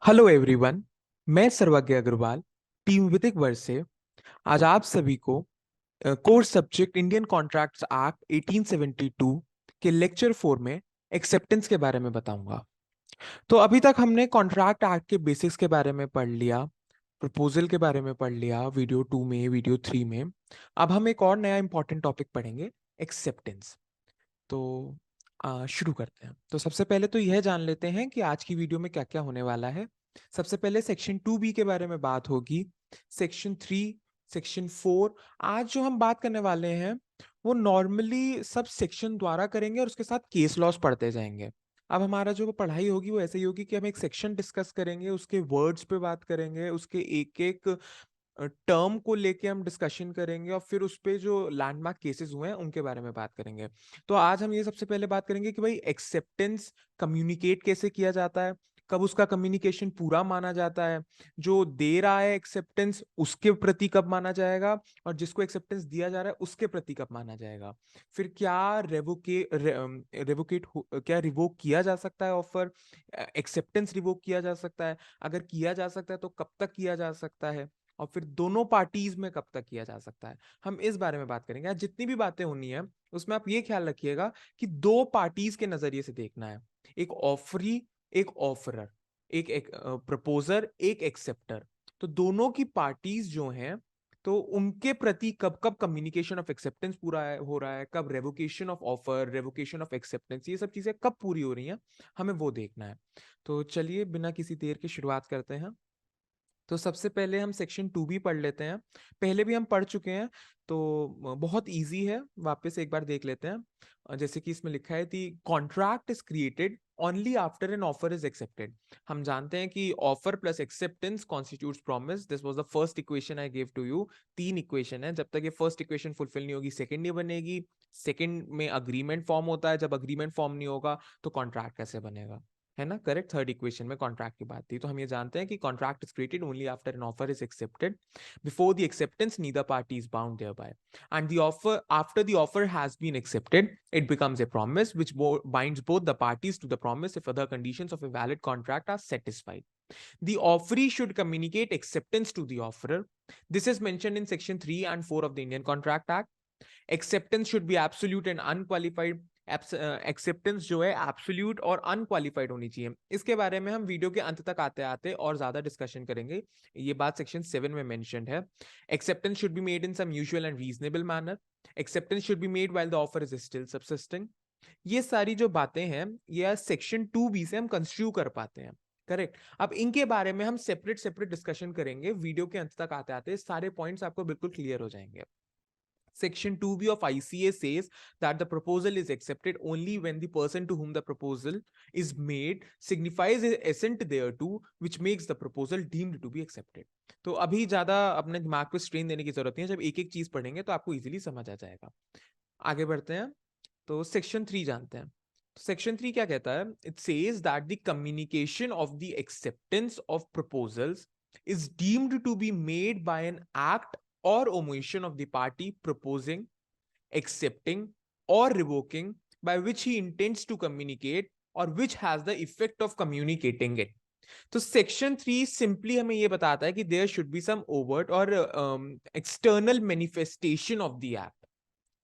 Hello everyone. मैं सर्वज्ञ Agarwal, team विदिक वर्ष से आज आप सभी को course subject Indian contracts act 1872 के लेक्चर 4 में एक्सेप्टेंस के बारे में बताऊंगा। तो अभी तक हमने कॉन्ट्रैक्ट एक्ट के बेसिक्स के बारे में पढ़ लिया, प्रपोजल के बारे में पढ़ लिया वीडियो 2 में, वीडियो 3 में। अब हम एक और नया इंपॉर्टेंट टॉपिक पढ़ेंगे, एक्सेप्टेंस। तो शुरू करते हैं। तो सबसे पहले तो यह जान लेते हैं कि आज की वीडियो में क्या क्या होने वाला है। सबसे पहले सेक्शन 2B के बारे में बात होगी, सेक्शन 3, सेक्शन 4। आज जो हम बात करने वाले हैं वो नॉर्मली सब सेक्शन द्वारा करेंगे और उसके साथ केस लॉस पढ़ते जाएंगे। अब हमारा जो पढ़ाई होगी वो ऐसे ही होगी कि हम एक सेक्शन डिस्कस करेंगे, उसके वर्ड्स पे बात करेंगे, उसके एक एक टर्म को लेके हम डिस्कशन करेंगे और फिर उस पे जो लैंडमार्क केसेस हुए हैं उनके बारे में बात करेंगे। तो आज हम ये सबसे पहले बात करेंगे कि भाई एक्सेप्टेंस कम्युनिकेट कैसे किया जाता है, कब उसका कम्युनिकेशन पूरा माना जाता है, जो दे रहा है एक्सेप्टेंस उसके प्रति कब माना जाएगा, और जिसको एक्सेप्टेंस दिया जा रहा है उसके प्रति कब माना जाएगा। फिर क्या क्या रिवोक किया जा सकता है ऑफर, एक्सेप्टेंस रिवोक किया जा सकता है, अगर किया जा सकता है तो कब तक किया जा सकता है, और फिर दोनों पार्टीज में कब तक किया जा सकता है। हम इस बारे में बात करेंगे। आज जितनी भी बातें होनी है उसमें आप ये ख्याल रखिएगा कि दो पार्टीज के नजरिए से देखना है, एक ऑफरी, एक ऑफरर, एक प्रपोजर, एक एक्सेप्टर। तो दोनों की पार्टीज जो हैं, तो उनके प्रति कब कब कम्युनिकेशन ऑफ एक्सेप्टेंस पूरा हो रहा है, कब revocation of offer, revocation of acceptance, ये सब चीजें कब पूरी हो रही हैं, हमें वो देखना है। तो चलिए बिना किसी देर के शुरुआत करते हैं। तो सबसे पहले हम सेक्शन 2B पढ़ लेते हैं। पहले भी हम पढ़ चुके हैं, तो बहुत इजी है, वापस एक बार देख लेते हैं। जैसे कि इसमें लिखा है, the contract is created only after an offer is accepted. हम जानते हैं कि offer plus acceptance constitutes promise. This was the first equation I give to you. तीन इक्वेशन है, जब तक ये फर्स्ट इक्वेशन फुलफिल नहीं होगी सेकंड नहीं बनेगी। सेकंड में अग्रीमेंट फॉर्म होता है, जब अग्रीमेंट फॉर्म नहीं होगा तो कॉन्ट्रैक्ट कैसे बनेगा, है ना। करेक्ट, थर्ड इक्वेशन में कॉन्ट्रैक्ट की बात थी। तो हम ये जानते हैं कि contract is created only after an offer is accepted. Before the acceptance neither party is bound thereby, and the offer after the offer has been accepted it becomes a promise which binds both the parties to the promise if other conditions of a valid contract are satisfied. The offeree should communicate acceptance to the offerer. This is mentioned in section 3 and 4 of the Indian Contract Act. Acceptance should B absolute and unqualified. Acceptance जो है absolute और unqualified होनी चाहिए। इसके बारे में हम video के अंत तक आते आते और ज्यादा डिस्कशन करेंगे। ये बात सेक्शन 7 में मेंशन्ड है। Acceptance should be made in some usual and reasonable manner. Acceptance should be made while the offer is still subsisting. ये सारी जो बातें हैं ये सेक्शन 2B से हम कंस्ट्रू कर पाते हैं। करेक्ट। अब इनके बारे में हम सेपरेट सेपरेट डिस्कशन करेंगे, वीडियो के अंत तक आते आते सारे पॉइंट्स आपको बिल्कुल क्लियर हो जाएंगे। Section 2B of ICA says that the proposal is accepted only when the person to whom the proposal is made signifies his assent thereto, which makes the proposal deemed to be accepted. तो अभी ज्यादा अपने दिमाग को strain देने की जरूरत नहीं है, जब एक एक चीज पढ़ेंगे तो आपको इजीली समझ आ जाएगा। आगे बढ़ते हैं, तो सेक्शन 3 जानते हैं। सेक्शन 3 क्या कहता है? It says that the communication of the acceptance of proposals is deemed to be made by an act or omission of the party proposing, accepting, or revoking, by which he intends to communicate or which has the effect of communicating it. तो section 3 simply हमें ये बताता है कि there should be some overt और external manifestation of the act,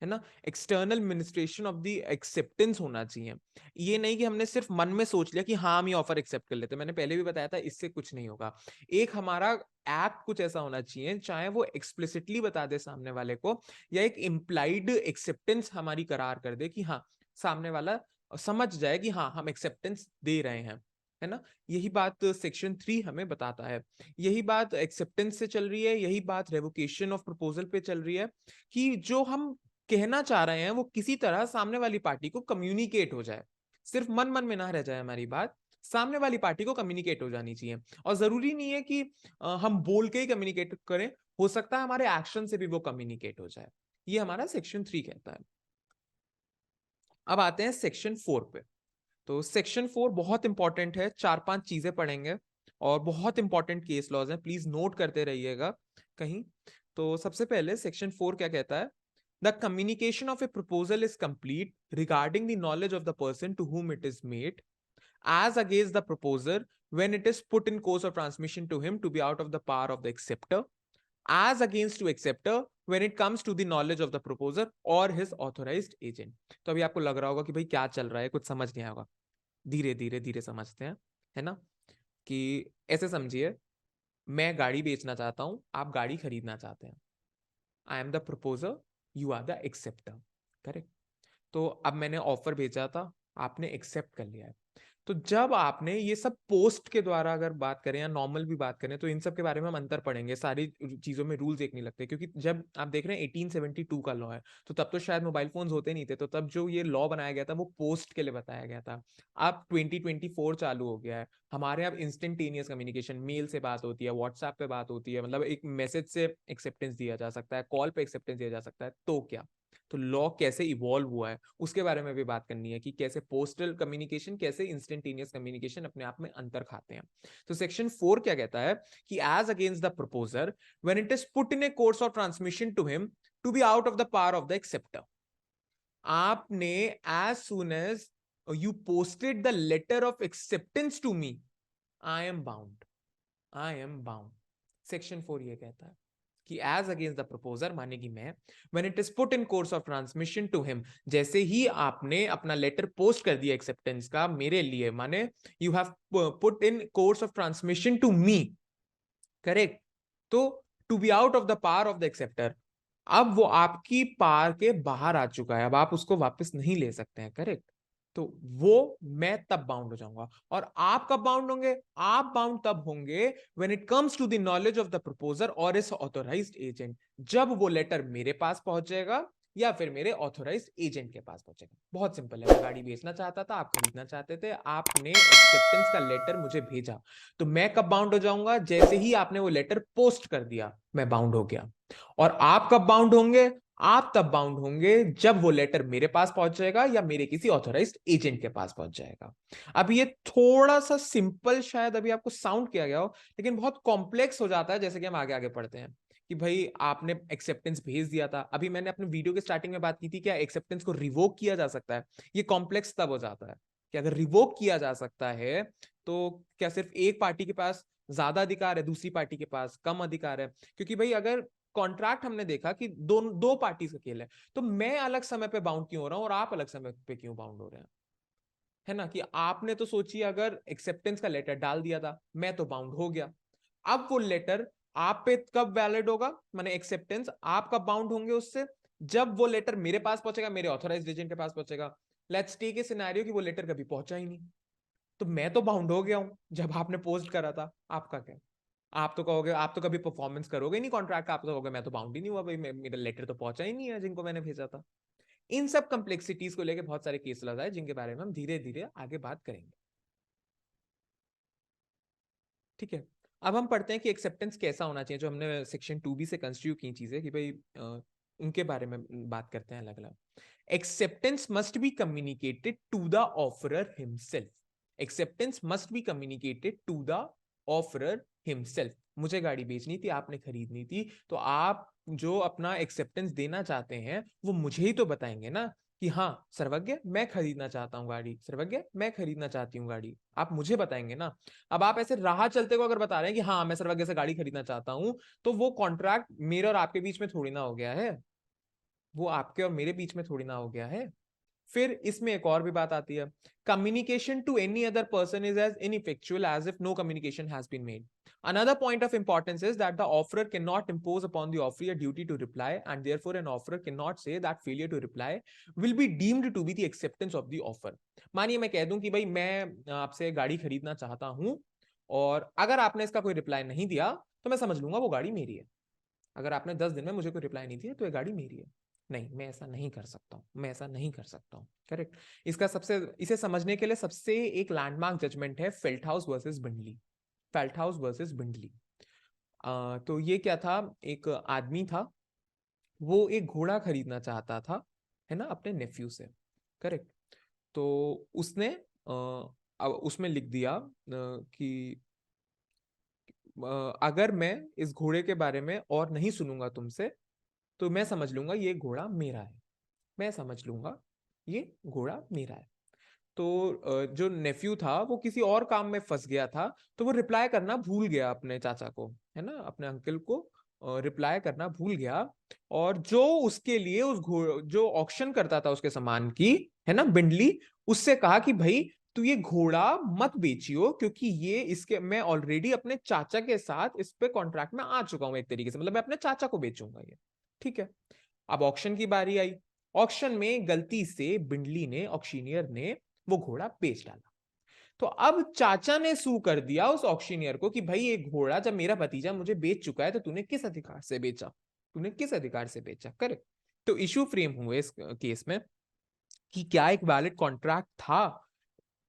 है ना। External manifestation of the acceptance होना चाहिए। ये नहीं कि हमने सिर्फ मन में सोच लिया कि हाँ हम ये ऑफर एक्सेप्ट कर लेते हैं। मैंने पहले भी बताया था इससे कुछ नहीं होगा। एक हमारा एक्ट कुछ ऐसा होना चाहिए, चाहे वो एक्सप्लिसिटली बता दे सामने वाले को, या एक इम्प्लाइड एक्सेप्टेंस हमारी करार कर दे कि हाँ सामने वाला समझ जाए कि हाँ हम एक्सेप्टेंस दे रहे हैं, है ना। यही बात सेक्शन 3 हमें बताता है। यही बात एक्सेप्टेंस से चल रही है, यही बात रेवोकेशन ऑफ प्रपोजल पे चल रही है, कि जो हम कहना चाह रहे हैं वो किसी तरह सामने वाली पार्टी को कम्युनिकेट हो जाए। सिर्फ मन मन में ना रह जाए हमारी बात, सामने वाली पार्टी को कम्युनिकेट हो जानी चाहिए। और जरूरी नहीं है कि हम बोल के ही कम्युनिकेट करें, हो सकता है हमारे एक्शन से भी वो कम्युनिकेट हो जाए। ये हमारा सेक्शन 3 कहता है। अब आते हैं सेक्शन 4 पे। तो सेक्शन 4 बहुत इंपॉर्टेंट है, 4-5 चीजें पढ़ेंगे और बहुत इंपॉर्टेंट केस लॉज हैं, प्लीज नोट करते रहिएगा कहीं। तो सबसे पहले सेक्शन 4 क्या कहता है? The communication of a proposal is complete regarding the knowledge of the person to whom it is made, as against the proposer when it is put in course of transmission to him to be out of the power of the acceptor, as against to acceptor when it comes to the knowledge of the proposer or his authorized agent. तो अभी आपको लग रहा होगा कि भाई क्या चल रहा है, कुछ समझ नहीं आया होगा, धीरे धीरे धीरे समझते हैं, है ना? कि ऐसे समझिए, मैं गाड़ी बेचना चाहता हूं, आप गाड़ी खरीदना चाहते हैं, I am the proposer, you are the acceptor, correct? तो अब मैंने ऑफर भेजा था, आपने एक्सेप्ट कर लिया है। तो जब आपने ये सब पोस्ट के द्वारा अगर बात करें या नॉर्मल भी बात करें, तो इन सब के बारे में हम अंतर पढ़ेंगे, सारी चीजों में रूल्स एक नहीं लगते, क्योंकि जब आप देख रहे हैं 1872 का लॉ है, तो तब तो शायद मोबाइल फोन्स होते नहीं थे, तो तब जो ये लॉ बनाया गया था वो पोस्ट के लिए बताया गया था। अब 2024 चालू हो गया है, हमारे अब इंस्टेंटेनियस कम्युनिकेशन, मेल से बात होती है, व्हाट्सएप पे बात होती है, मतलब एक मैसेज से एक्सेप्टेंस दिया जा सकता है, कॉल पे एक्सेप्टेंस दिया जा सकता है, तो क्या? तो लॉ कैसे इवॉल्व हुआ है उसके बारे में भी बात करनी है, कि कैसे पोस्टल कम्युनिकेशन, कैसे इंस्टेंटेनियस कम्युनिकेशन अपने आप में अंतर खाते हैं। तो सेक्शन 4 क्या कहता है कि as against the proposer when it is put in a course of transmission to him to be out of the power of the acceptor, आपने as soon as you posted the letter of acceptance to me, I am bound, I am bound. Section 4 ये कहता है कि as against the proposer, माने कि मैं, when it is put in course of transmission to him, जैसे ही आपने अपना लेटर पोस्ट कर दिया एक्सेप्टेंस का मेरे लिए, माने you have put in course of transmission to me, correct? तो to be out of the power of the acceptor, अब वो आपकी पार के बाहर आ चुका है, अब आप उसको वापस नहीं ले सकते हैं, करेक्ट? तो वो मैं तब बाउंड हो जाऊंगा। और आप कब बाउंड होंगे? आप बाउंड तब होंगे when it comes to the knowledge of the proposer और इज ऑथोराइज्ड एजेंट, जब वो लेटर मेरे पास पहुंचेगा या फिर मेरे ऑथोराइज्ड एजेंट के पास पहुंचेगा। बहुत सिंपल है, मैं गाड़ी बेचना चाहता था, आप खरीदना चाहते थे, आपने एक्सेप्टेंस का लेटर मुझे भेजा, तो मैं कब बाउंड हो जाऊंगा? जैसे ही आपने वो लेटर पोस्ट कर दिया, मैं बाउंड हो गया। और आप कब बाउंड होंगे? आप तब बाउंड होंगे जब वो लेटर मेरे पास पहुंच जाएगा या मेरे किसी ऑथोराइज्ड एजेंट के पास पहुंच जाएगा। अब ये थोड़ा सा सिंपल शायद अभी आपको साउंड किया गया हो, लेकिन बहुत कॉम्प्लेक्स हो जाता है जैसे कि हम आगे आगे पढ़ते हैं। कि भाई आपने एक्सेप्टेंस भेज दिया था, अभी मैंने अपने वीडियो के स्टार्टिंग में बात की थी, क्या एक्सेप्टेंस को रिवोक किया जा सकता है? ये कॉम्प्लेक्स तब हो जाता है कि अगर रिवोक किया जा सकता है, तो क्या सिर्फ एक पार्टी के पास ज्यादा अधिकार है, दूसरी पार्टी के पास कम अधिकार है? क्योंकि भाई अगर कॉन्ट्रैक्ट हमने देखा कि दो पार्टीज का खेल है, तो मैं अलग समय पे बाउंड क्यों हो रहा हूं और आप अलग समय पे क्यों बाउंड हो रहे हैं? है ना? कि आपने तो सोचिए अगर एक्सेप्टेंस का लेटर डाल दिया था, मैं तो बाउंड हो गया। अब वो लेटर आप पे कब वैलिड होगा, माने एक्सेप्टेंस, आप कब बाउंड होंगे उससे? जब वो लेटर मेरे पास पहुंचेगा, मेरे ऑथोराइज्ड एजेंट के पास पहुंचेगा। लेट्स टेक ए सिनेरियो कि वो लेटर कभी पहुंचा ही नहीं, तो मैं तो बाउंड हो गया हूं जब आपने पोस्ट करा था। आपका क्या? आप तो कहोगे, आप तो कभी परफॉर्मेंस करोगे नहीं कॉन्ट्रैक्ट का, आप तो कहोगे मैं तो बाउंड ही नहीं हुआ भाई, मेरा लेटर तो पहुंचा ही नहीं है जिनको मैंने भेजा था। इन सब कम्प्लेक्सिटीज को लेकर बहुत सारे केस लगा है, जिनके बारे में हम धीरे धीरे आगे बात करेंगे। ठीक है, अब हम पढ़ते हैं कि एक्सेप्टेंस कैसा होना चाहिए, जो हमने सेक्शन 2B से कंस्ट्रक्ट की चीजें, कि भाई उनके बारे में बात करते हैं अलग अलग। Acceptance must be communicated to the offeror himself. Acceptance must be communicated to the offeror himself. मुझे गाड़ी बेचनी थी, आपने खरीदनी थी, तो आप जो अपना एक्सेप्टेंस देना चाहते हैं वो मुझे ही तो बताएंगे ना, कि हाँ सर्वज्ञ मैं खरीदना चाहता हूँ गाड़ी, सर्वज्ञ मैं खरीदना चाहती हूँ गाड़ी, आप मुझे बताएंगे ना। अब आप ऐसे राह चलते को अगर बता रहे हैं कि हाँ मैं सर्वज्ञ से गाड़ी खरीदना चाहता हूं, तो वो कॉन्ट्रैक्ट मेरे और आपके बीच में थोड़ी ना हो गया है, वो आपके और मेरे बीच में थोड़ी ना हो गया है। फिर इसमें एक और भी बात आती है, communication to any other person is as ineffectual as if no communication has been made. Another point of importance is that the offerer cannot impose upon the offeree a duty to reply, and therefore an offerer cannot say that failure to reply will be deemed to be the acceptance of the offer. मानिए मैं कह दूं कि भाई मैं आपसे गाड़ी खरीदना चाहता हूं, और अगर आपने इसका कोई रिप्लाई नहीं दिया तो मैं समझ लूंगा वो गाड़ी मेरी है। अगर आपने 10 दिन में मुझे कोई रिप्लाई नहीं दिया तो ये गाड़ी मेरी है। नहीं, मैं ऐसा नहीं कर सकता हूँ, मैं ऐसा नहीं कर सकता हूँ, करेक्ट? इसका सबसे, इसे समझने के लिए सबसे एक लैंडमार्क जजमेंट है फेल्टहाउस वर्सेस बिंडली। फेल्टहाउस वर्सेस बिंडली। तो ये क्या था, एक आदमी था, वो एक घोड़ा खरीदना चाहता था, है ना, अपने नेफ्यू से, करेक्ट? तो उसने अब उसमें लिख दिया कि अगर मैं इस घोड़े के बारे में और नहीं सुनूंगा तुमसे, तो मैं समझ लूंगा ये घोड़ा मेरा है, मैं समझ लूंगा ये घोड़ा मेरा है। तो जो नेफ्यू था वो किसी और काम में फंस गया था, तो वो रिप्लाई करना भूल गया अपने चाचा को, है ना, अपने अंकल को रिप्लाई करना भूल गया। और जो उसके लिए जो ऑक्शन करता था उसके सामान की, है ना, बिंडली, उससे कहा कि भाई तू ये घोड़ा मत बेचियो, क्योंकि ये इसके मैं ऑलरेडी अपने चाचा के साथ इस पे कॉन्ट्रैक्ट में आ चुका हूं एक तरीके से, मतलब मैं अपने चाचा को बेचूंगा ये। ठीक है। अब ऑक्शन की बारी आई। ऑक्शन में गलती से बिंडली ने, ऑक्शनियर ने, वो घोड़ा बेच डाला। तो अब चाचा ने सू कर दिया उस ऑक्शनियर को कि भाई ये घोड़ा जब मेरा भतीजा मुझे बेच चुका है तो तूने किस अधिकार से बेचा, तूने किस अधिकार से बेचा। करेक्ट। तो इशू फ्रेम हुए इस केस में कि क्या एक वैलिड कॉन्ट्रैक्ट था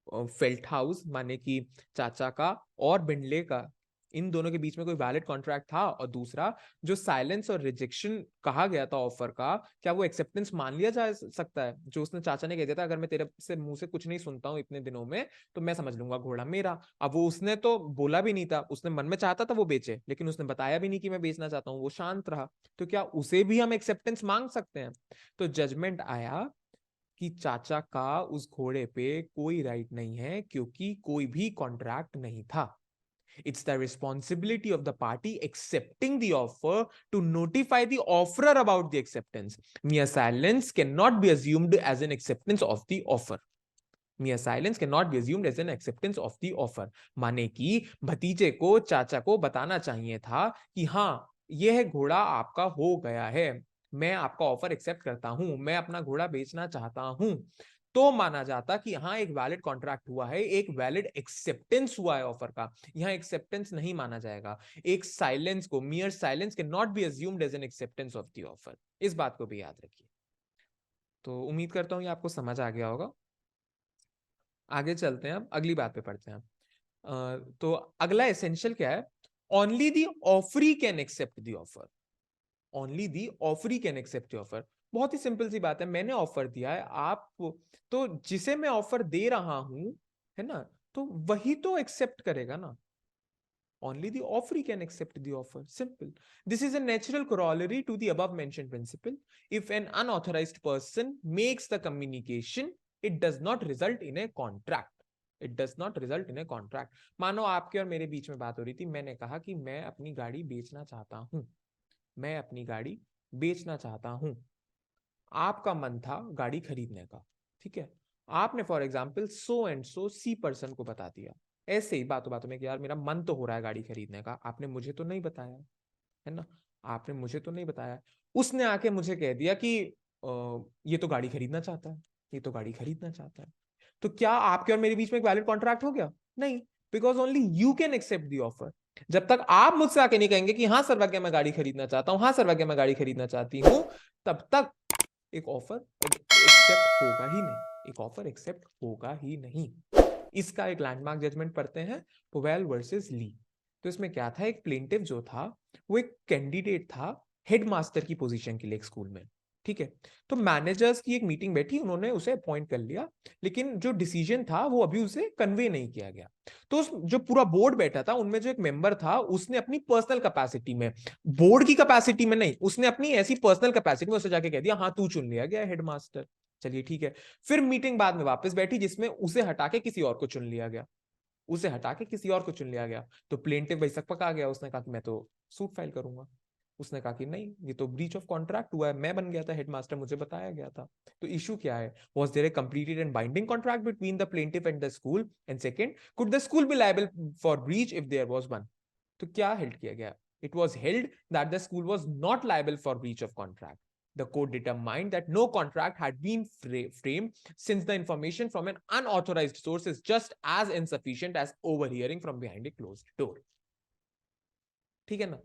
फेल्ट हाउस माने कि चाचा का और बिंडले का, इन दोनों के बीच में कोई वैलिड कॉन्ट्रैक्ट था। और दूसरा, जो साइलेंस और रिजेक्शन कहा गया था ऑफर का, क्या वो एक्सेप्टेंस मान लिया जा सकता है? जो उसने चाचा ने कह दिया था अगर मैं तेरे से मुंह से कुछ नहीं सुनता हूं इतने दिनों में तो मैं समझ लूंगा घोड़ा मेरा। अब वो उसने तो बोला भी नहीं था, उसने मन में चाहता था वो बेचे, लेकिन उसने बताया भी नहीं कि मैं बेचना चाहता हूं, वो शांत रहा। तो क्या उसे भी हम एक्सेप्टेंस मांग सकते हैं? तो जजमेंट आया कि चाचा का उस घोड़े पे कोई राइट नहीं है, क्योंकि कोई भी कॉन्ट्रैक्ट नहीं था। It's the responsibility of the party accepting the offer to notify the offerer about the acceptance. Mere silence cannot be assumed as an acceptance of the offer. Mere silence cannot be assumed as an acceptance of the offer. माने कि भतीजे को, चाचा को बताना चाहिए था कि हाँ, यह घोड़ा आपका हो गया है, मैं आपका ऑफर एक्सेप्ट करता हूं, मैं अपना घोड़ा बेचना चाहता हूं। तो माना जाता कि हाँ एक वैलिड कॉन्ट्रैक्ट हुआ है, एक वैलिड एक्सेप्टेंस हुआ है ऑफर का। यहाँ एक्सेप्टेंस नहीं माना जाएगा। एक साइलेंस को, mere silence can not be assumed as an acceptance of the offer. इस बात को भी याद रखिए। तो उम्मीद करता हूँ ये आपको समझ आ गया होगा। आगे चलते हैं, अब अगली बात पे पढ़ते हैं। तो अगला एसेंशियल क्या है? Only the offeree can accept the offer. Only the offeree can accept offer. बहुत ही सिंपल सी बात है, मैंने ऑफर दिया है, आप तो जिसे मैं ऑफर दे रहा हूं, है ना, तो वही तो एक्सेप्ट करेगा ना। Only the offeree can accept the offer. Simple. This is a natural corollary to the above mentioned principle. If an unauthorized person makes the communication, it does not result in a contract. It does not result in a contract. मानो आपके और मेरे बीच में बात हो रही थी, मैंने कहा कि मैं अपनी गाड़ी बेचना चाहता हूं, मैं अपनी गाड़ी बेचना चाहता हूं। आपका मन था गाड़ी खरीदने का, ठीक है। आपने for example so and so C person को बता दिया, ऐसे ही बातों बातों में कि यार मेरा मन तो हो रहा है गाड़ी खरीदने का, आपने मुझे तो नहीं बताया, है ना, आपने मुझे तो नहीं बताया। उसने आके मुझे कह दिया कि ये तो गाड़ी खरीदना चाहता है, ये तो गाड़ी खरीदना चाहता है। तो क्या आपके और मेरे बीच में एक वैलिड कॉन्ट्रैक्ट हो गया? नहीं, because only you can accept the offer. जब तक आप मुझसे आके नहीं कहेंगे कि हाँ सर्वज्ञ मैं गाड़ी खरीदना चाहता हूँ, हाँ सर्वज्ञ मैं गाड़ी खरीदना चाहती हूँ, तब तक एक ऑफर एक्सेप्ट होगा ही नहीं, एक ऑफर एक्सेप्ट होगा ही नहीं। इसका एक लैंडमार्क जजमेंट पढ़ते हैं, पोवेल वर्सेस ली। तो इसमें क्या था, एक प्लेंटिव जो था वो एक कैंडिडेट था हेडमास्टर की पोजीशन के लिए एक स्कूल में, ठीक है। तो मैनेजर्स की एक मीटिंग बैठी, उन्होंने उसे अपॉइंट कर लिया, लेकिन जो डिसीजन था वो अभी उसे कन्वे नहीं किया गया। तो जो पूरा बोर्ड बैठा था उनमें जो एक मेंबर था उसने अपनी पर्सनल कैपेसिटी में, बोर्ड की कैपेसिटी में नहीं, उसने अपनी ऐसी पर्सनल कैपेसिटी में उसे जाके कह दिया हाँ तू चुन लिया गया हेडमास्टर। चलिए ठीक है। फिर मीटिंग बाद में वापस बैठी जिसमें उसे हटा के किसी और को चुन लिया गया, उसे हटा के किसी और को चुन लिया गया। तो प्लेंटिव भाई सकपका आ गया, उसने कहा कि मैं तो सूट फाइल करूंगा। उसने कहा कि नहीं, ये तो ब्रीच ऑफ कॉन्ट्रैक्ट हुआ है, मैं बन गया था हेडमास्टर, मुझे बताया गया था। तो इशू क्या है? Was there a completed and binding contract between the plaintiff and the school? And second, could the school be liable for breach if there was one? तो क्या हेल्ड किया गया? It was held that the school was not liable for breach of contract. The court determined that no contract had been framed since the information from an unauthorized source is just as insufficient as overhearing from behind a closed door. ठीक है ना?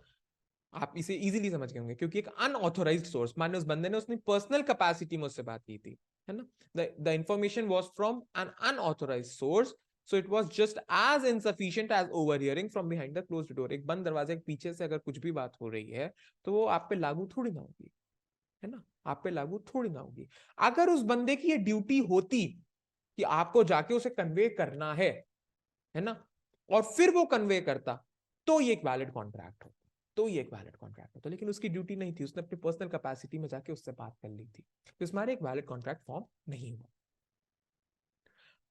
आप इसे easily समझ गए होंगे, क्योंकि एक अनऑथोराइज्ड सोर्स, माने उस बंदे ने उसने पर्सनल कैपेसिटी में उससे बात की थी, है ना, the information was from an unauthorised source, so it was just as insufficient as overhearing from behind the closed door. एक बंद दरवाजे के पीछे से अगर कुछ भी बात हो रही है तो वो आप पे लागू थोड़ी ना होगी, है ना, आप पे लागू थोड़ी ना होगी। अगर उस बंदे की ये ड्यूटी होती कि आपको जाके उसे कन्वे करना है ना, और फिर वो कन्वे करता, तो ये एक वैलिड कॉन्ट्रैक्ट होता, तो ये एक वैलिड कॉन्ट्रैक्ट होता। लेकिन उसकी ड्यूटी नहीं थी, उसने अपनी पर्सनल कैपेसिटी में जाके उससे बात कर ली थी, तो इसमें एक वैलिड कॉन्ट्रैक्ट फॉर्म नहीं हुआ।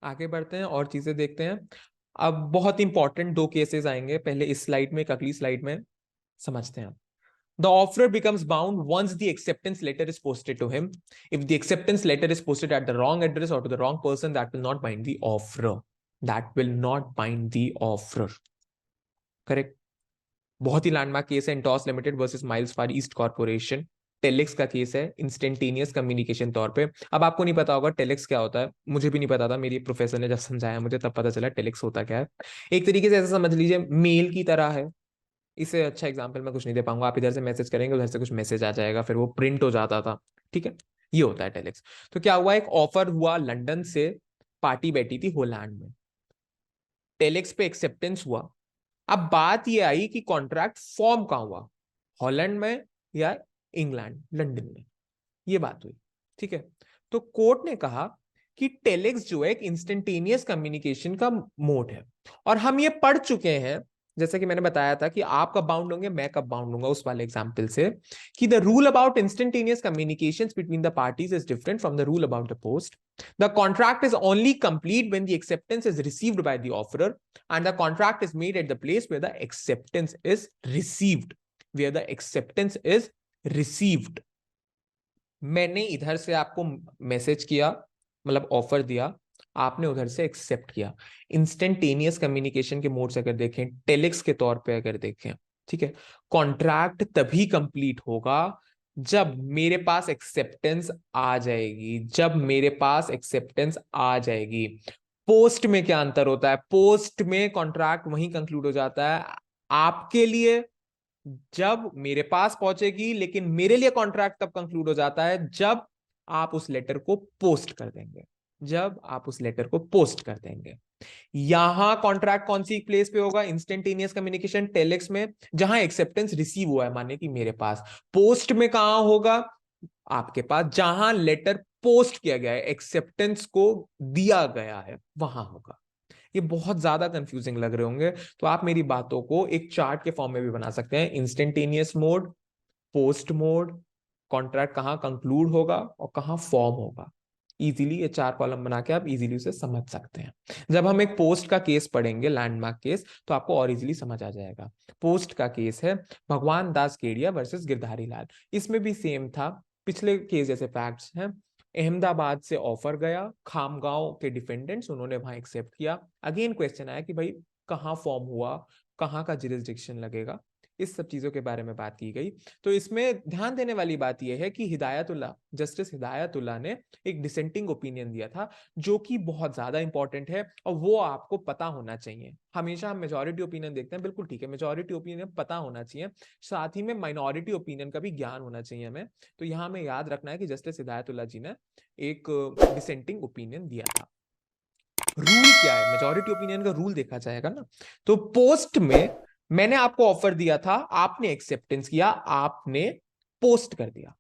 आगे बढ़ते हैं और चीजें देखते हैं। अब बहुत इंपॉर्टेंट दो केसेस आएंगे, पहले इस स्लाइड में, एक अगली स्लाइड में, समझते हैं। The offerer becomes bound once the acceptance letter is posted to him. If the acceptance letter is posted at the wrong address or to the wrong person, that will not bind the offerer. That will not bind the offerer. Correct? बहुत ही landmark case है, इंटॉस limited versus miles फार east corporation. Telex का case है, instantaneous communication तौर पे। अब आपको नहीं पता होगा टेलेक्स क्या होता है, मुझे भी नहीं पता था, मेरी प्रोफेसर ने जब समझाया मुझे तब पता चला टेलेक्स होता क्या है। एक तरीके से ऐसा समझ लीजिए मेल की तरह है। इससे अच्छा एग्जाम्पल मैं कुछ नहीं दे पाऊंगा। आप इधर से मैसेज करेंगे, उधर से कुछ मैसेज आ जाएगा, फिर वो प्रिंट हो जाता था। ठीक है, ये होता है टेलेक्स। तो क्या हुआ, एक ऑफर हुआ लंदन से, पार्टी बैठी थी होलैंड में, टेलेक्स पे एक्सेप्टेंस हुआ। अब बात ये आई कि कॉन्ट्रैक्ट फॉर्म कहां हुआ, हॉलैंड में या इंग्लैंड लंदन में, ये बात हुई। ठीक है, तो कोर्ट ने कहा कि टेलेक्स जो है एक इंस्टेंटेनियस कम्युनिकेशन का मोड है। और हम ये पढ़ चुके हैं, जैसे कि मैंने बताया था कि आप कब बाउंड होंगे, मैं कब बाउंड होऊंगा, उस वाले एग्जांपल से, कि the rule about instantaneous communications between the parties is different from the rule about the post. The contract is only complete when the acceptance is received by the offeror and the contract is made at the place where the acceptance is received, where the acceptance is received. मैंने इधर से आपको message किया, मतलब offer दिया, आपने उधर से एक्सेप्ट किया। इंस्टेंटेनियस कम्युनिकेशन के मोड से अगर देखें, टेलेक्स के तौर पे अगर देखें, ठीक है, कॉन्ट्रैक्ट तभी कंप्लीट होगा जब मेरे पास एक्सेप्टेंस आ जाएगी, जब मेरे पास एक्सेप्टेंस आ जाएगी। पोस्ट में क्या अंतर होता है, पोस्ट में कॉन्ट्रैक्ट वहीं कंक्लूड हो जाता है आपके लिए जब मेरे पास पहुंचेगी, लेकिन मेरे लिए कॉन्ट्रैक्ट तब कंक्लूड हो जाता है जब आप उस लेटर को पोस्ट कर देंगे, जब आप उस लेटर को पोस्ट कर देंगे। यहां कॉन्ट्रैक्ट कौन सी प्लेस पे होगा, इंस्टेंटेनियस कम्युनिकेशन टेलेक्स में, जहां एक्सेप्टेंस रिसीव हुआ है, माने कि मेरे पास। पोस्ट में कहां होगा, आपके पास जहां लेटर पोस्ट किया गया है, एक्सेप्टेंस को दिया गया है, वहां होगा। ये बहुत ज्यादा कंफ्यूजिंग लग रहे होंगे, तो आप मेरी बातों को एक चार्ट के फॉर्म में भी बना सकते हैं। Instantaneous mode, post mode, contract कहां कंक्लूड होगा और कहां फॉर्म होगा। इजीली ये 4 कॉलम बना के आप इजीली उसे समझ सकते हैं। जब हम एक पोस्ट का केस पढ़ेंगे, लैंडमार्क केस, तो आपको और इजीली समझ आ जाएगा। पोस्ट का केस है भगवान दास केडिया वर्सेस गिरधारी लाल। इसमें भी सेम था, पिछले केस जैसे फैक्ट्स हैं। अहमदाबाद से ऑफर गया, खामगांव के डिफेंडेंट्स, उन्होंने वहां एक्सेप्ट किया। अगेन क्वेश्चन आया कि भाई कहां फॉर्म हुआ, कहां का जुरिसडिक्शन लगेगा, इस सब चीजों के बारे में बात की गई। तो इसमें ध्यान देने वाली बात यह है कि हिदायतुल्लाह, जस्टिस हिदायतुल्लाह ने एक डिसेंटिंग ओपिनियन दिया था, जो कि बहुत ज्यादा इंपॉर्टेंट है और वो आपको पता होना चाहिए। हमेशा हम मेजॉरिटी ओपिनियन देखते हैं, बिल्कुल ठीक है, मेजॉरिटी ओपिनियन पता होना चाहिए, साथ ही में माइनॉरिटी ओपिनियन का भी ज्ञान होना चाहिए हमें। तो यहां हमें याद रखना है कि जस्टिस हिदायतुल्लाह जी ने एक डिसेंटिंग ओपिनियन दिया था। रूल क्या है, मेजॉरिटी ओपिनियन का रूल देखा जाएगा ना। तो पोस्ट में मैंने आपको ऑफर दिया था, आपने एक्सेप्टेंस किया, आपने पोस्ट कर दिया।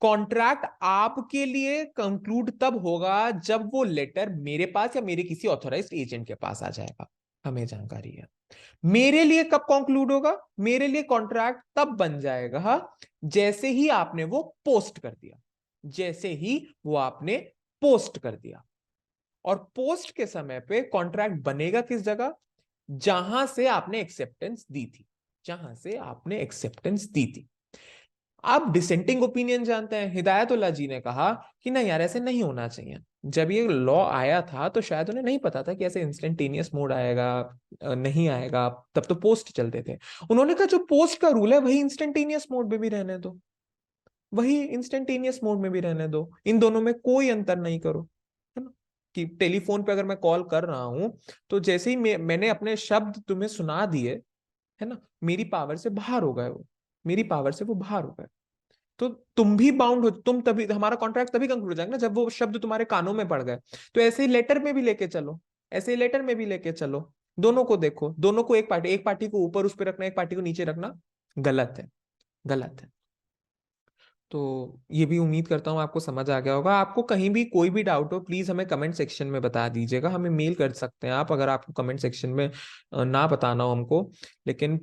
कॉन्ट्रैक्ट आपके लिए कंक्लूड तब होगा जब वो लेटर मेरे पास या मेरे किसी ऑथोराइज्ड एजेंट के पास आ जाएगा, हमें जानकारी है। मेरे लिए कब कंक्लूड होगा, मेरे लिए कॉन्ट्रैक्ट तब बन जाएगा जैसे ही आपने वो पोस्ट कर दिया, जैसे ही वो आपने पोस्ट कर दिया। और पोस्ट के समय पे कॉन्ट्रैक्ट बनेगा किस जगह, जहां से आपने एक्सेप्टेंस दी थी, जहां से आपने एक्सेप्टेंस दी थी। आप डिसेंटिंग ओपिनियन जानते हैं, हिदायतुल्लाह जी ने कहा कि नहीं यार, ऐसे नहीं होना चाहिए। जब ये लॉ आया था तो शायद उन्हें नहीं पता था कि ऐसे इंस्टेंटेनियस मोड आएगा, नहीं आएगा, तब तो पोस्ट चलते थे। उन्होंने कहा जो पोस्ट का रूल है वही इंस्टेंटेनियस मोड में भी रहने दो, वही इंस्टेंटेनियस मोड में भी रहने दो, इन दोनों में कोई अंतर नहीं करो, है ना। कि टेलीफोन पे अगर मैं कॉल कर रहा हूं, तो जैसे ही मैंने अपने शब्द तुम्हें सुना दिए, है ना, मेरी पावर से बाहर हो गए वो, मेरी पावर से वो बाहर हो गए। तो तुम भी बाउंड हो, तुम तभी, हमारा कॉन्ट्रैक्ट तभी कंक्लूड हो जाएगा ना जब वो शब्द तुम्हारे कानों में पड़ गए। तो ऐसे ही लेटर में भी लेके चलो, ऐसे ही लेटर में भी लेके चलो। दोनों को देखो, दोनों को, एक पार्टी को ऊपर उस पर रखना, एक पार्टी को नीचे रखना गलत है, गलत है। तो ये भी उम्मीद करता हूँ आपको समझ आ गया होगा। आपको कहीं भी कोई भी डाउट हो प्लीज हमें कमेंट सेक्शन में बता दीजिएगा, हमें मेल कर सकते हैं आप, अगर आपको कमेंट सेक्शन में ना बताना हो हमको। लेकिन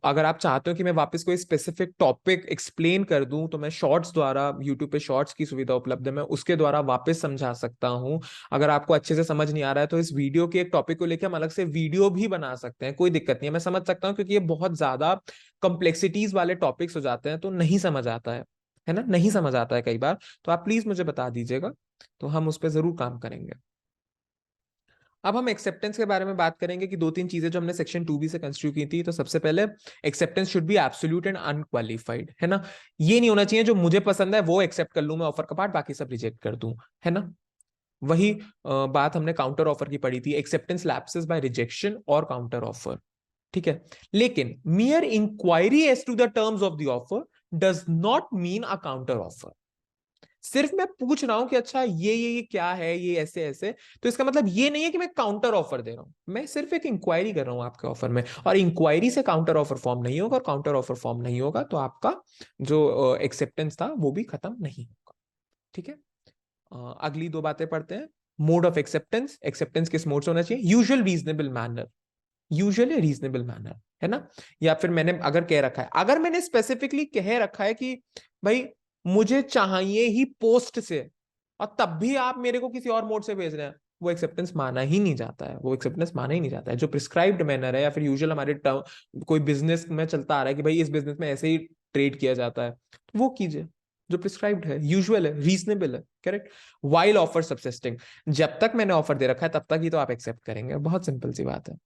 अगर आप चाहते हो कि मैं वापस कोई स्पेसिफिक टॉपिक एक्सप्लेन कर दूं तो मैं शॉर्ट्स द्वारा, यूट्यूब पे शॉर्ट्स की सुविधा उपलब्ध है, मैं उसके द्वारा वापस समझा सकता हूँ। अगर आपको अच्छे से समझ नहीं आ रहा है तो इस वीडियो के एक टॉपिक को लेकर हम अलग से वीडियो भी बना सकते हैं, कोई दिक्कत नहीं है, मैं समझ सकता हूँ, क्योंकि ये बहुत ज्यादा कॉम्प्लेक्सिटीज वाले टॉपिक्स हो जाते हैं तो नहीं समझ आता है ना, नहीं समझ आता है कई बार। तो आप प्लीज मुझे बता दीजिएगा, तो हम उस पर जरूर काम करेंगे। अब हम एक्सेप्टेंस के बारे में बात करेंगे कि दो तीन चीजें जो हमने सेक्शन 2B से कंस्ट्रक्ट की थी। तो सबसे पहले, acceptance should B absolute and unqualified, है ना। ये नहीं होना चाहिए जो मुझे पसंद है वो एक्सेप्ट कर लूं मैं ऑफर का पार्ट, बाकी सब रिजेक्ट कर दूं, है ना। वही बात हमने काउंटर ऑफर की पढ़ी थी, एक्सेप्टेंस लैप्सेस बाय रिजेक्शन और काउंटर ऑफर, ठीक है। लेकिन mere inquiry as to the terms of the offer does not mean a counter offer. सिर्फ मैं पूछ रहा हूं कि अच्छा ये क्या है, ये ऐसे ऐसे, तो इसका मतलब ये नहीं है कि मैं काउंटर ऑफर दे रहा हूं, मैं सिर्फ एक इंक्वायरी कर रहा हूं आपके ऑफर में, और इंक्वायरी से काउंटर ऑफर फॉर्म नहीं होगा, और काउंटर ऑफर फॉर्म नहीं होगा तो आपका जो एक्सेप्टेंस था वो भी खत्म नहीं होगा, ठीक है। अगली दो बातें पढ़ते हैं। मोड ऑफ एक्सेप्टेंस, एक्सेप्टेंस किस मोड से होना चाहिए, usual reasonable manner, usually reasonable manner, है ना। या फिर मैंने अगर कह रखा है, अगर मैंने स्पेसिफिकली कह रखा है कि भाई मुझे चाहिए ही पोस्ट से, और तब भी आप मेरे को किसी और मोड से भेज रहे हैं, वो एक्सेप्टेंस माना ही नहीं जाता है, वो एक्सेप्टेंस माना ही नहीं जाता है। जो प्रिस्क्राइब्ड मैनर है या फिर यूजुअल हमारे कोई बिजनेस में चलता आ रहा है कि भाई इस बिजनेस में ऐसे ही ट्रेड किया जाता है, तो वो कीजिए जो प्रिस्क्राइब्ड है, यूजुअल है, रीजनेबल है, करेक्ट। वाइल ऑफर सबसिस्टिंग, जब तक मैंने ऑफर दे रखा है तब तक ही तो आप एक्सेप्ट करेंगे, बहुत सिंपल सी बात है।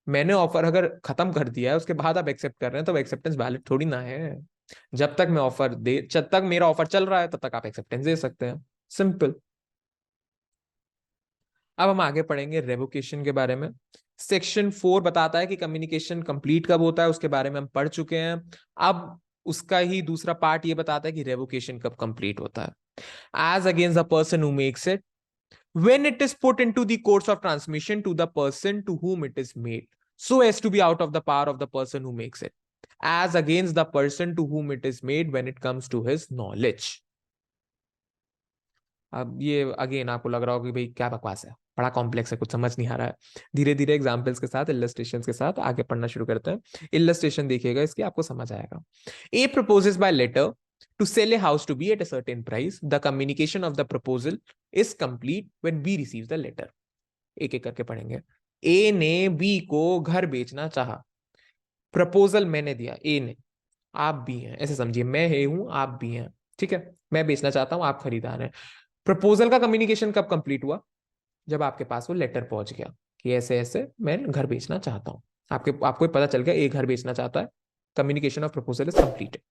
मैंने ऑफर अगर खत्म कर दिया है उसके बाद आप एक्सेप्ट कर रहे हैं तो एक्सेप्टेंस वैलिड थोड़ी ना है। जब तक मैं ऑफर दे जब तक मेरा ऑफर चल रहा है तब तक आप एक्सेप्टेंस दे सकते हैं, सिंपल। अब हम आगे पढ़ेंगे रेवोकेशन के बारे में। सेक्शन 4 बताता है कि कम्युनिकेशन कंप्लीट कब होता है, उसके बारे में हम पढ़ चुके हैं। अब उसका ही दूसरा पार्ट ये बताता है कि रेवोकेशन कब कंप्लीट होता है। As against the person who makes it, when it is put into the course of transmission to the person to whom it is made, so as to be out of the power of the person who makes it, as against the person to whom it is made when it comes to his knowledge. अब ये again आपको लग रहा होगा कि भाई क्या बकवास है, बड़ा कॉम्प्लेक्स है, कुछ समझ नहीं आ रहा है। धीरे धीरे एग्जांपल्स के साथ, इलस्ट्रेशंस के साथ आगे पढ़ना शुरू करते हैं। इलस्ट्रेशन देखिएगा इसकी, आपको समझ आएगा। A proposes by letter to sell a house to B at a certain price. The communication of the proposal is complete when B receives the letter. एक एक करके पढ़ेंगे। ए ने बी को घर बेचना चाहा, प्रपोजल मैंने दिया ए ने, आप भी हैं, ऐसे समझिए, मैं है हूं आप भी हैं, ठीक है। मैं बेचना चाहता हूं, आप खरीदार हैं। प्रपोजल का कम्युनिकेशन कब कंप्लीट हुआ, जब आपके पास वो लेटर पहुंच गया कि ऐसे ऐसे मैं घर बेचना चाहता हूं, आपको पता चल गया ए घर बेचना चाहता है, communication of proposal is completed.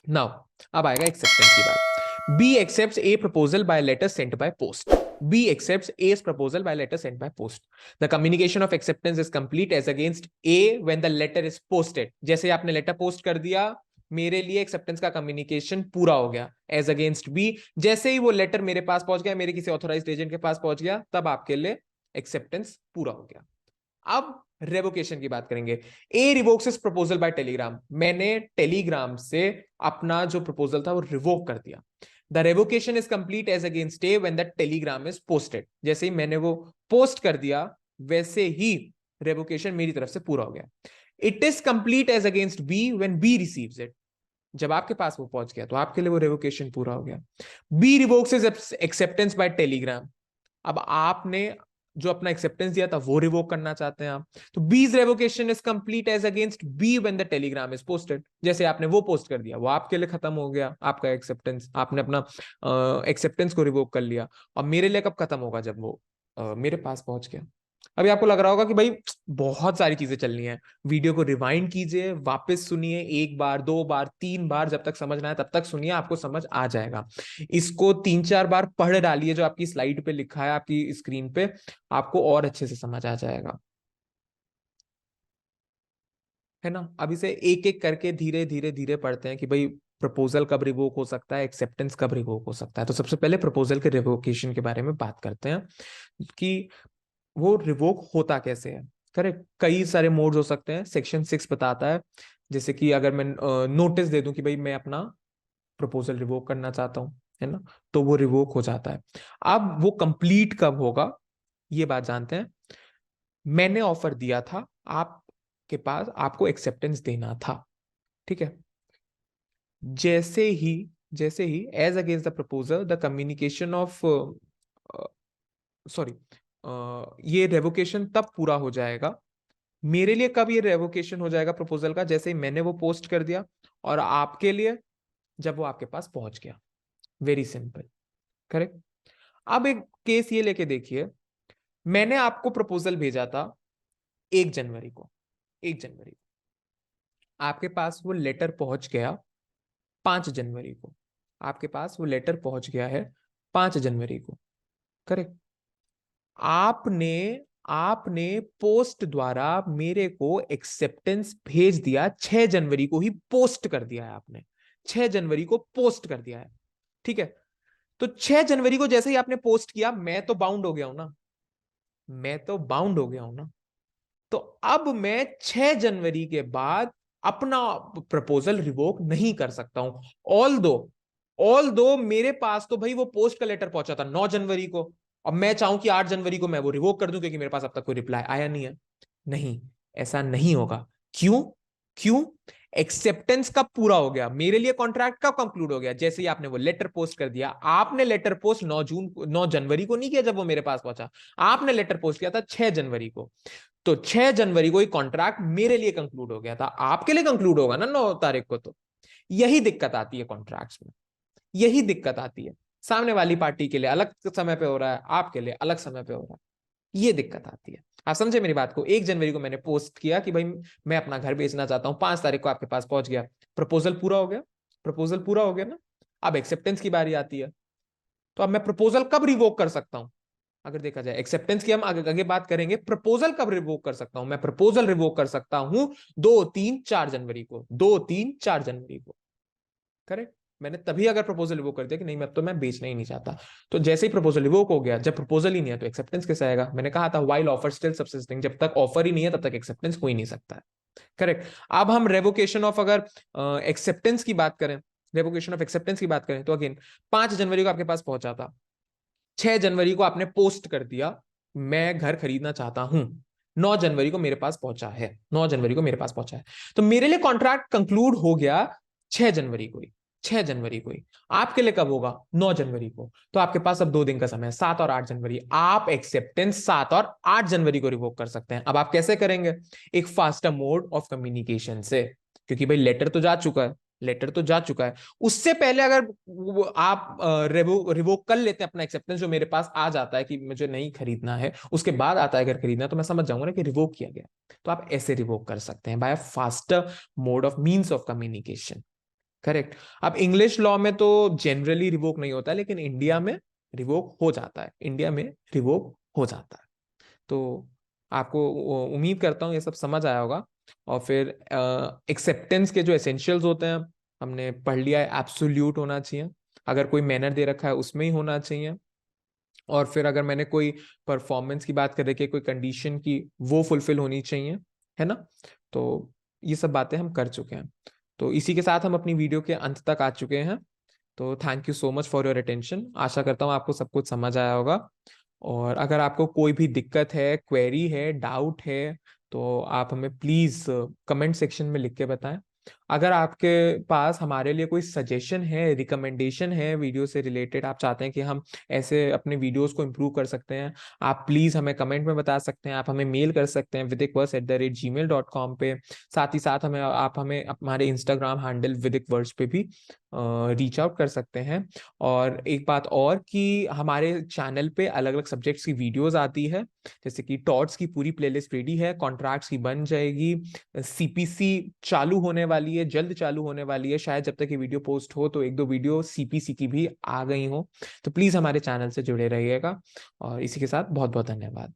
Now अब आएगा एक्सेप्टेंस की बात। B accepts a proposal by letter sent by post, B accepts ए's proposal by letter sent by post. The communication of acceptance is complete as against A when the letter is posted. जैसे आपने letter post कर दिया, मेरे लिए acceptance का communication पूरा हो गया। एज अगेंस्ट बी, जैसे ही वो लेटर मेरे पास पहुंच गया, मेरे किसी ऑथोराइज्ड एजेंट के पास पहुंच गया, तब आपके लिए एक्सेप्टेंस पूरा हो गया। अब रेवोकेशन की बात करेंगे। A revokes is proposal by telegram, मैंने टेलीग्राम से अपना जो प्रपोजल था वो रिवोक कर दिया। The revocation is complete as against A when the telegram is posted, जैसे ही मैंने वो पोस्ट कर दिया वैसे ही रेवोकेशन मेरी तरफ से पूरा हो गया। It is complete as against B when B receives it, जब आपके पास वो पहुंच गया तो आपके लिए वो रेवोकेशन पूरा हो गया। B revokes his acceptance by telegram, अब आपने जो अपना एक्सेप्टेंस दिया था वो रिवोक करना चाहते हैं आप, तो B's revocation is complete as against B when the telegram is posted, जैसे आपने वो पोस्ट कर दिया वो आपके लिए खत्म हो गया आपका एक्सेप्टेंस, आपने अपना एक्सेप्टेंस को रिवोक कर लिया। और मेरे लिए कब खत्म होगा, जब वो मेरे पास पहुंच गया। अभी आपको लग रहा होगा कि भाई बहुत सारी चीजें चलनी है, वीडियो को रिवाइंड कीजिए, वापस सुनिए, एक बार, दो बार, तीन बार, जब तक समझना है तब तक सुनिए, आपको समझ आ जाएगा। इसको तीन चार बार पढ़ डालिए, जो आपकी स्लाइड पे लिखा है आपकी स्क्रीन पे, आपको और अच्छे से समझ आ जाएगा, है ना। अब इसे एक एक करके धीरे धीरे धीरे पढ़ते हैं कि भाई प्रपोजल कब रिवोक हो सकता है, एक्सेप्टेंस कब रिवोक हो सकता है। तो सबसे पहले प्रपोजल के रिवोकेशन के बारे में बात करते हैं कि वो रिवोक होता कैसे है। करेक्ट, कई सारे मोड्स हो सकते हैं, सेक्शन 6 बताता है। जैसे कि अगर मैं नोटिस दे दूं कि भाई मैं अपना प्रपोजल रिवोक करना चाहता हूँ, है ना, तो वो रिवोक हो जाता है। अब वो कंप्लीट कब होगा ये बात जानते हैं। मैंने ऑफर दिया था, आपके पास आपको एक्सेप्टेंस देना था, ठीक है। जैसे ही as against the proposal the communication of sorry ये रेवोकेशन तब पूरा हो जाएगा। मेरे लिए कब ये रेवोकेशन हो जाएगा प्रपोजल का? जैसे ही मैंने वो पोस्ट कर दिया, और आपके लिए जब वो आपके पास पहुंच गया। Very simple, correct. अब एक केस ये लेके देखिए, मैंने आपको प्रपोजल भेजा था 1 जनवरी को, 1 जनवरी को, आपके पास वो लेटर पहुंच गया 5 जनवरी को, आपके पास वो लेटर पहुंच गया है 5 जनवरी को, करेक्ट। आपने आपने पोस्ट द्वारा मेरे को एक्सेप्टेंस भेज दिया 6 जनवरी को ही, पोस्ट कर दिया है आपने, 6 जनवरी को पोस्ट कर दिया है, ठीक है। तो 6 जनवरी को जैसे ही आपने पोस्ट किया, मैं तो बाउंड हो गया हूं ना, मैं तो बाउंड हो गया हूं ना। तो अब मैं 6 जनवरी के बाद अपना प्रपोजल रिवोक नहीं कर सकता हूं। ऑल दो मेरे पास तो भाई वो पोस्ट का लेटर पहुंचा था 9 जनवरी को, अब मैं चाहूं कि 8 जनवरी को मैं वो रिवोक कर दूं, क्योंकि मेरे पास अब तक कोई रिप्लाई आया नहीं है। नहीं, ऐसा नहीं होगा। क्यों? क्यों? एक्सेप्टेंस कब पूरा हो गया, मेरे लिए कॉन्ट्रैक्ट कब कंक्लूड हो गया? जैसे ही आपने वो लेटर पोस्ट कर दिया। आपने लेटर पोस्ट 9 जनवरी को नहीं किया जब वो मेरे पास पहुंचा, आपने लेटर पोस्ट किया था 6 जनवरी को। तो 6 जनवरी को ही कॉन्ट्रैक्ट मेरे लिए कंक्लूड हो गया था, आपके लिए कंक्लूड होगा ना 9 तारीख को। तो यही दिक्कत आती है कॉन्ट्रैक्ट्स में, यही दिक्कत आती है। सामने वाली पार्टी के लिए अलग समय पे हो रहा है, आपके लिए अलग समय पे हो रहा है, ये दिक्कत आती है। आप समझे मेरी बात को? 1 जनवरी को मैंने पोस्ट किया कि भाई मैं अपना घर बेचना चाहता हूं, 5 तारीख को आपके पास पहुंच गया, प्रपोजल पूरा हो गया, प्रपोजल पूरा हो गया ना। अब एक्सेप्टेंस की बारी आती है, तो अब मैं प्रपोजल कब रिवोक कर सकता हूं? अगर देखा जाए एक्सेप्टेंस की हम आगे बात करेंगे, प्रपोजल कब रिवोक कर सकता हूं? मैं प्रपोजल रिवोक कर सकता हूं 2, 3, 4 जनवरी को, 2, 3, 4 जनवरी को, करेक्ट। मैंने तभी अगर प्रपोजल रिवोक कर दिया कि नहीं मैं तो मैं बेचना ही नहीं चाहता, तो जैसे ही प्रपोजल रिवोक हो गया, जब प्रपोजल ही नहीं है तो एक्सेप्टेंस कैसे आएगा? मैंने कहा था व्हाइल ऑफर स्टिल सबसिस्टिंग, जब तक ऑफर ही नहीं है तब तक एक्सेप्टेंस हो ही नहीं सकता है, करेक्ट। अब हम रेवोकेशन ऑफ अगर एक्सेप्टेंस की बात करें, रेवोकेशन ऑफ एक्सेप्टेंस की बात करें, तो अगेन 5 जनवरी को आपके पास पहुंचा था, 6 जनवरी को आपने पोस्ट कर दिया मैं घर खरीदना चाहता हूं, 9 जनवरी को मेरे पास पहुंचा है, 9 जनवरी को मेरे पास पहुंचा है। तो मेरे लिए कॉन्ट्रैक्ट कंक्लूड हो गया 6 जनवरी को ही, 6 जनवरी को ही। आपके लिए कब होगा? 9 जनवरी को। तो आपके पास अब 2 दिन का समय है, 7 और 8 जनवरी। आप एक्सेप्टेंस 7 और 8 जनवरी को रिवोक कर सकते हैं। अब आप कैसे करेंगे? एक फास्टर मोड ऑफ कम्युनिकेशन से, क्योंकि भाई लेटर तो जा चुका है, लेटर तो जा चुका है। उससे पहले अगर आप रिवोक कर लेते हैं अपना एक्सेप्टेंस, जो मेरे पास आ जाता है कि मुझे नहीं खरीदना है, उसके बाद आता है अगर खरीदना, तो मैं समझ जाऊंगा ना कि रिवोक किया गया। तो आप ऐसे रिवोक कर सकते हैं by faster mode of means of communication, correct. अब इंग्लिश लॉ में तो जनरली रिवोक नहीं होता, लेकिन इंडिया में रिवोक हो जाता है, इंडिया में रिवोक हो जाता है। तो आपको उम्मीद करता हूँ ये सब समझ आया होगा। और फिर एक्सेप्टेंस के जो एसेंशियल्स होते हैं हमने पढ़ लिया है। एब्सोल्यूट होना चाहिए, अगर कोई मैनर दे रखा है उसमें ही होना चाहिए। और फिर अगर मैंने कोई परफॉर्मेंस की बात कर रखी है, कोई कंडीशन की, वो फुलफिल होनी चाहिए, है ना। तो ये सब बातें हम कर चुके हैं। तो इसी के साथ हम अपनी वीडियो के अंत तक आ चुके हैं। तो thank you so much for your attention. आशा करता हूँ आपको सब कुछ समझ आया होगा। और अगर आपको कोई भी दिक्कत है, क्वेरी है, डाउट है, तो आप हमें प्लीज कमेंट सेक्शन में लिख के बताएं। अगर आपके पास हमारे लिए कोई सजेशन है, रिकमेंडेशन है वीडियो से रिलेटेड, आप चाहते हैं कि हम ऐसे अपने वीडियोस को इम्प्रूव कर सकते हैं, आप प्लीज हमें कमेंट में बता सकते हैं। आप हमें मेल कर सकते हैं vidicverse@gmail.com पे। साथ ही साथ आप हमें हमारे इंस्टाग्राम हैंडल vidicverse पे भी रीच आउट कर सकते हैं। और एक बात और कि हमारे चैनल पे अलग अलग सब्जेक्ट्स की वीडियोस आती है, जैसे कि टॉट्स की पूरी प्लेलिस्ट रेडी है, कॉन्ट्रैक्ट्स की बन जाएगी, सीपीसी चालू होने वाली है, जल्द चालू होने वाली है। शायद जब तक ये वीडियो पोस्ट हो तो 1-2 वीडियो सीपीसी की भी आ गई हो। तो प्लीज हमारे चैनल से जुड़े रहिएगा। और इसी के साथ बहुत बहुत धन्यवाद।